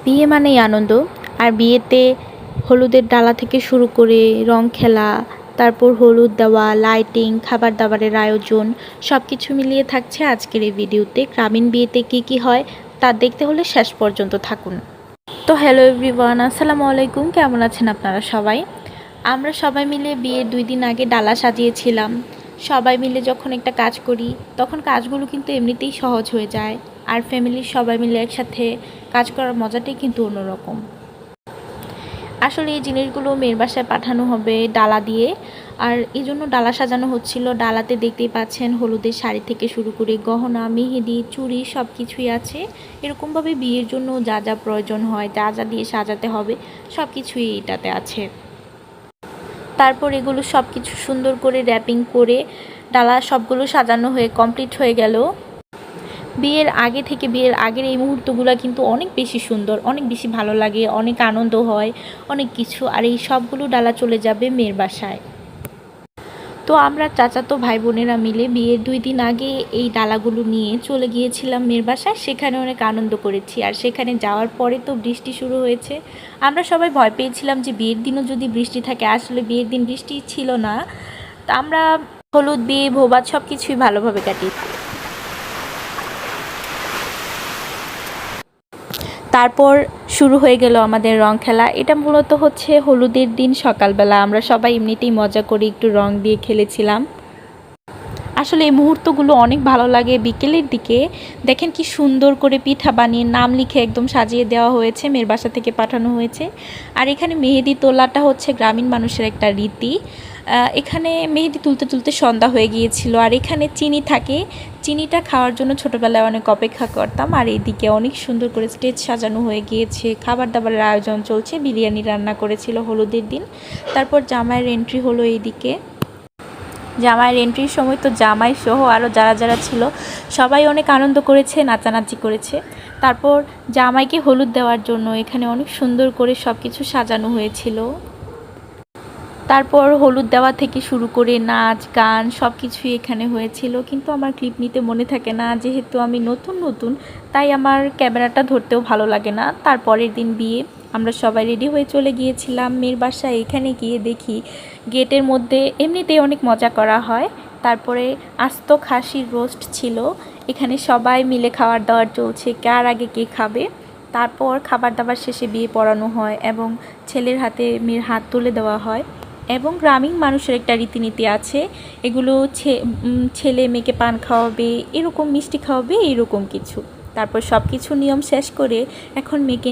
বিয়ে মানেই আনন্দ। আর বিয়েতে হলুদের ডালা থেকে শুরু করে রং খেলা, তারপর হলুদ দেওয়া, লাইটিং, খাবার দাবারের আয়োজন সব কিছু মিলিয়ে থাকছে আজকের এই ভিডিওতে। গ্রামীণ বিয়েতে কি কি হয় তা দেখতে হলে শেষ পর্যন্ত থাকুন। তো হ্যালো এভরিওয়ান, আসসালামু আলাইকুম। কেমন আছেন আপনারা সবাই? আমরা সবাই মিলে বিয়ের 2 দিন আগে ডালা সাজিয়েছিলাম। সবাই মিলে যখন একটা কাজ করি তখন কাজগুলো কিন্তু এমনিতেই সহজ হয়ে যায়। আর ফ্যামিলির সবাই মিলে একসাথে কাজ করার মজাটাই কিন্তু অন্যরকম। আসলে এই জিনিসগুলো মেয়ের বাসায় পাঠানো হবে ডালা দিয়ে, আর এই জন্য ডালা সাজানো হচ্ছিল। ডালাতে দেখতেই পাচ্ছেন হলুদের শাড়ি থেকে শুরু করে গহনা, মেহেদি, চুড়ি সব কিছুই আছে। এরকমভাবে বিয়ের জন্য যা যা প্রয়োজন হয়, যা যা দিয়ে সাজাতে হবে সব কিছুই এটাতে আছে। তারপর এগুলো সব কিছু সুন্দর করে র্যাপিং করে ডালা সবগুলো সাজানো হয়ে কমপ্লিট হয়ে গেল। বিয়ের আগে থেকে বিয়ের আগের এই মুহূর্তগুলো কিন্তু অনেক বেশি সুন্দর, অনেক বেশি ভালো লাগে, অনেক আনন্দ হয়, অনেক কিছু। আর এই সবগুলো ডালা চলে যাবে মেয়ের বাসায়। তো আমরা চাচাতো ভাই বোনেরা মিলে বিয়ের 2 দিন আগে এই ডালাগুলো নিয়ে চলে গিয়েছিলাম মেয়ের বাসায়। সেখানে অনেক আনন্দ করেছি। আর সেখানে যাওয়ার পরে তো বৃষ্টি শুরু হয়েছে। আমরা সবাই ভয় পেয়েছিলাম যে বিয়ের দিনও যদি বৃষ্টি থাকে। আসলে বিয়ের দিন বৃষ্টি ছিল না। তা আমরা হলুদ বিয়ে, ভোবাত সব কিছুই ভালোভাবে কাটিয়েছি। তারপর শুরু হয়ে গেল আমাদের রং খেলা। এটা মূলত হচ্ছে হলুদের দিন সকালবেলা আমরা সবাই এমনিতেই মজা করে একটু রং দিয়ে খেলেছিলাম। আসলে এই মুহূর্তগুলো অনেক ভালো লাগে। বিকেলের দিকে দেখেন কি সুন্দর করে পিঠা বানিয়ে নাম লিখে একদম সাজিয়ে দেওয়া হয়েছে, মেয়ের বাসা থেকে পাঠানো হয়েছে। আর এখানে মেহেদি তোলাটা হচ্ছে গ্রামীণ মানুষের একটা রীতি। এখানে মেহেদি তুলতে তুলতে সন্ধ্যা হয়ে গিয়েছিল। আর এখানে চিনি থাকে, চিনিটা খাওয়ার জন্য ছোটোবেলায় অনেক অপেক্ষা করতাম। আর এইদিকে অনেক সুন্দর করে স্টেজ সাজানো হয়ে গিয়েছে, খাবার দাবারের আয়োজন চলছে। বিরিয়ানি রান্না করেছিল হলুদের দিন। তারপর জামাইয়ের এন্ট্রি হলো এইদিকে। জামাইয়ের এন্ট্রির সময় তো জামাই সহ আরও যারা যারা ছিল সবাই অনেক আনন্দ করেছে, নাচানাচি করেছে। তারপর জামাইকে হলুদ দেওয়ার জন্য এখানে অনেক সুন্দর করে সব কিছু সাজানো হয়েছিল। তারপর হলুদ দেওয়া থেকে শুরু করে নাচ গান সব কিছুই এখানে হয়েছিল। কিন্তু আমার ক্লিপ নিতে মনে থাকে না, যেহেতু আমি নতুন নতুন, তাই আমার ক্যামেরাটা ধরতেও ভালো লাগে না। তারপরের দিন বিয়ে, আমরা সবাই রেডি হয়ে চলে গিয়েছিলাম মেয়ের বাসায়। এখানে গিয়ে দেখি গেটের মধ্যে এমনিতেই অনেক মজা করা হয়। তারপরে আস্ত খাসির রোস্ট ছিল। এখানে সবাই মিলে খাবার দাবার চলছে, কার আগে কে খাবে। তারপর খাবার দাবার শেষে বিয়ে পড়ানো হয় এবং ছেলের হাতে মেয়ের হাত তুলে দেওয়া হয়। এবং গ্রামীণ মানুষের একটা রীতিনীতি আছে, এগুলো ছেলে মেয়েকে পান খাওয়াবে, এরকম মিষ্টি খাওয়াবে, এরকম কিছু। তারপর সব কিছু নিয়ম শেষ করে এখন মেয়েকে